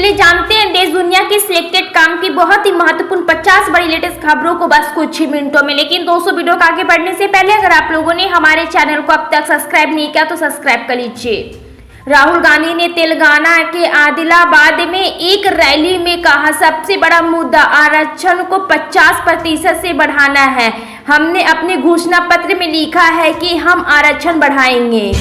चलिए जानते हैं देश दुनिया की सिलेक्टेड काम की बहुत ही महत्वपूर्ण 50 बड़ी लेटेस्ट खबरों को बस कुछ ही मिनटों में। लेकिन दोस्तों, वीडियो को आगे बढ़ने से पहले अगर आप लोगों ने हमारे चैनल को अब तक सब्सक्राइब नहीं किया तो सब्सक्राइब कर लीजिए। राहुल गांधी ने तेलंगाना के आदिलाबाद में एक रैली में कहा, सबसे बड़ा मुद्दा आरक्षण को 50% से बढ़ाना है। हमने अपने घोषणा पत्र में लिखा है कि हम आरक्षण बढ़ाएंगे।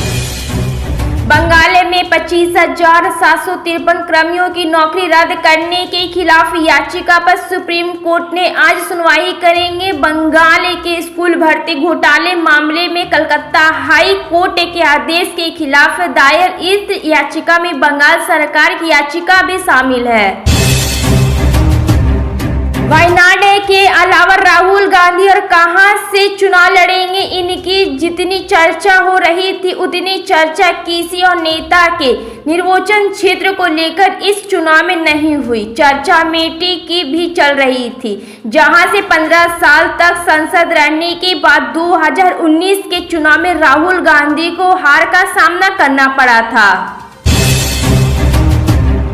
बंगाल में 25,753 कर्मियों की नौकरी रद्द करने के खिलाफ याचिका पर सुप्रीम कोर्ट ने आज सुनवाई करेंगे। बंगाल के स्कूल भर्ती घोटाले मामले में कलकत्ता हाई कोर्ट के आदेश के खिलाफ दायर इस याचिका में बंगाल सरकार की याचिका भी शामिल है। वायनाड के अलावा राहुल गांधी और कहां से चुनाव लड़ेंगे, इनकी जितनी चर्चा हो रही थी उतनी चर्चा किसी और नेता के निर्वाचन क्षेत्र को लेकर इस चुनाव में नहीं हुई। चर्चा अमेठी की भी चल रही थी, जहां से 15 साल तक सांसद रहने के बाद 2019 के चुनाव में राहुल गांधी को हार का सामना करना पड़ा था।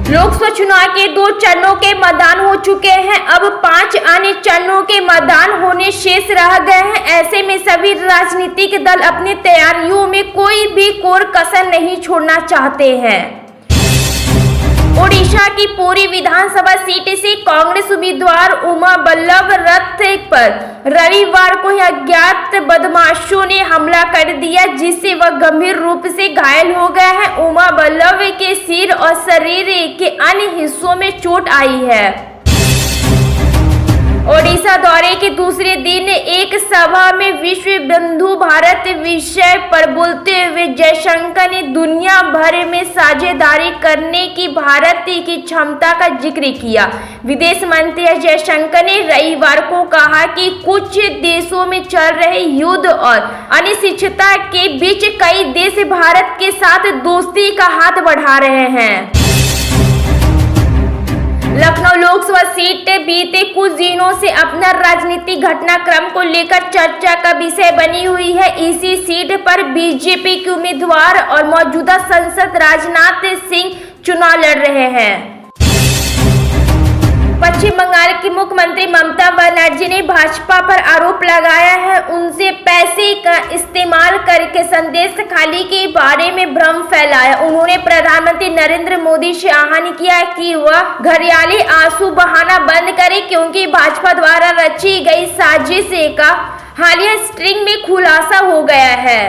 लोकसभा चुनाव के 2 चरणों के मतदान हो चुके हैं, अब 5 अन्य चरणों के मतदान होने शेष रह गए हैं। ऐसे में सभी राजनीतिक दल अपनी तैयारियों में कोई भी कोर कसर नहीं छोड़ना चाहते हैं। ओडिशा की पूरी विधानसभा सीट से कांग्रेस उम्मीदवार उमा बल्लभ रथ पर रविवार को अज्ञात बदमाशों ने हमला कर दिया, जिससे वह गंभीर रूप से घायल हो गए हैं। उमा बल्लभ के सिर और शरीर के अन्य हिस्सों में चोट आई है। ओडिशा दौरे के दूसरे दिन एक सभा में विश्व बंधु भारत विषय पर बोलते हुए जयशंकर ने दुनिया भर में साझेदारी करने की भारत की क्षमता का जिक्र किया। विदेश मंत्री जयशंकर ने रविवार को कहा कि कुछ देशों में चल रहे युद्ध और अनिश्चितता के बीच कई देश भारत के साथ दोस्ती का हाथ बढ़ा रहे हैं। लखनऊ लोकसभा सीट बीते कुछ दिनों से अपना राजनीतिक घटनाक्रम को लेकर चर्चा का विषय बनी हुई है। इसी सीट पर बीजेपी के उम्मीदवार और मौजूदा सांसद राजनाथ सिंह चुनाव लड़ रहे हैं। पश्चिम बंगाल की मुख्यमंत्री ममता बनर्जी ने भाजपा पर आरोप लगाया है, उनसे पैसे का इस्तेमाल करके संदेश खाली के बारे में भ्रम फैलाया। उन्होंने प्रधानमंत्री नरेंद्र मोदी से आह्वान किया कि वह घड़ियाली आंसू बहाना बंद करे, क्योंकि भाजपा द्वारा रची गई साजिश का हालिया स्ट्रिंग में खुलासा हो गया है।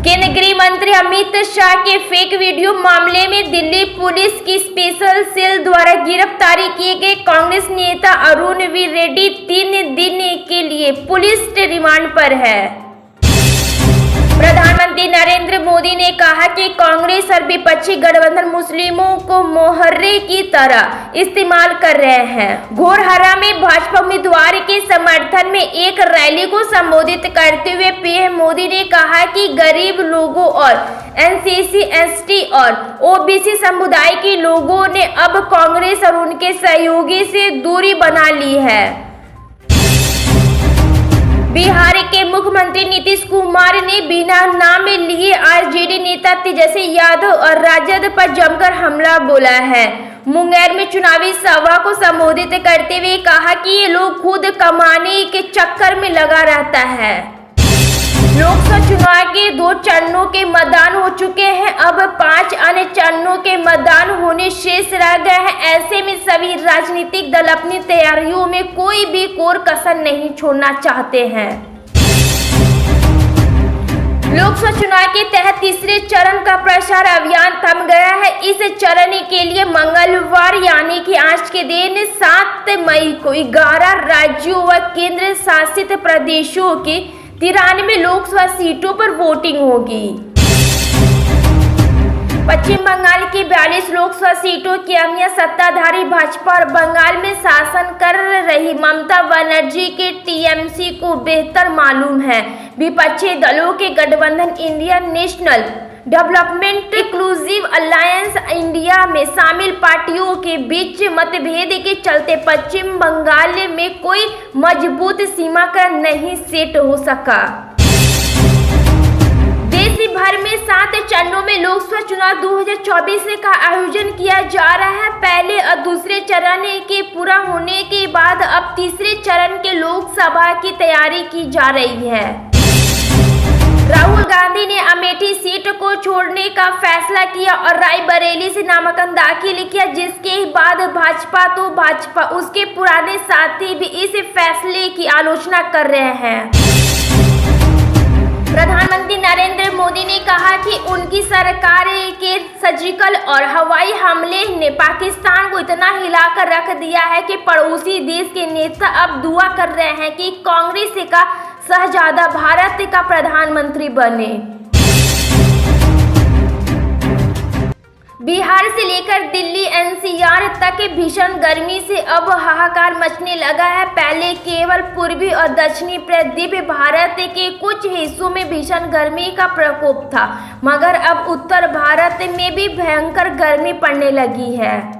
केंद्रीय गृह मंत्री अमित शाह के फेक वीडियो मामले में दिल्ली पुलिस की स्पेशल सेल द्वारा गिरफ्तारी किए गए कांग्रेस नेता अरुण वी रेड्डी 3 दिन के लिए पुलिस रिमांड पर है। प्रधानमंत्री नरेंद्र मोदी ने कहा कि कांग्रेस और विपक्षी गठबंधन मुस्लिमों को मोहर्रे की तरह इस्तेमाल कर रहे हैं। घोरहरा में भाजपा उम्मीदवार के समर्थन में एक रैली को संबोधित करते हुए पीएम मोदी ने कहा कि गरीब लोगों और एनसीसी, एसटी और ओबीसी समुदाय के लोगों ने अब कांग्रेस और उनके सहयोगी से दूरी बना ली है। बिहार के मुख्यमंत्री नीतीश कुमार ने बिना नाम लिए आरजेडी नेता तेजस्वी यादव और राजद पर जमकर हमला बोला है। मुंगेर में चुनावी सभा को संबोधित करते हुए कहा कि ये लोग खुद कमाने के चक्कर में लगा रहता है। लोकसभा चुनाव के 2 चरणों के मतदान हो चुके हैं, अब 5 अन्य चरणों के मतदान होने शेष रह गए हैं। ऐसे में सभी राजनीतिक दल अपनी तैयारियों में कोई भी कोर कसर नहीं छोड़ना चाहते हैं। लोकसभा चुनाव के तहत तीसरे चरण का प्रचार अभियान थम गया है। इस चरण के लिए मंगलवार यानी कि आज के दिन 7 मई को 11 राज्यों व केंद्र शासित प्रदेशों के 93 लोकसभा सीटों पर वोटिंग होगी। पश्चिम बंगाल की 42 लोकसभा सीटों की अहमियत सत्ताधारी भाजपा और बंगाल में शासन कर रही ममता बनर्जी के टीएमसी को बेहतर मालूम है। विपक्षी दलों के गठबंधन Indian national development inclusive alliance India में शामिल पार्टियों के बीच मतभेद के चलते पश्चिम बंगाल में कोई मजबूत सीमा का नहीं सेट हो सका। देश भर में 7 चरणों में लोकसभा चुनाव चुनाव 2024 का आयोजन किया जा रहा है। पहले और दूसरे चरण के पूरा होने के बाद अब तीसरे चरण के लोकसभा की तैयारी की जा रही है। राहुल गांधी ने अमेठी सीट को छोड़ने का फैसला किया और रायबरेली से नामांकन दाखिल किया, जिसके बाद भाजपा उसके पुराने साथी भी इस फैसले की आलोचना कर रहे हैं। प्रधानमंत्री नरेंद्र मोदी ने कहा कि उनकी सरकार के सर्जिकल और हवाई हमले ने पाकिस्तान को इतना हिलाकर रख दिया है कि पड़ोसी देश के नेता अब दुआ कर रहे हैं कि कांग्रेस का शहजादा भारत का प्रधानमंत्री बने। बिहार से लेकर दिल्ली एनसीआर तक भीषण गर्मी से अब हाहाकार मचने लगा है। पहले केवल पूर्वी और दक्षिणी प्रायद्वीप भारत के कुछ हिस्सों में भीषण गर्मी का प्रकोप था, मगर अब उत्तर भारत में भी भयंकर गर्मी पड़ने लगी है।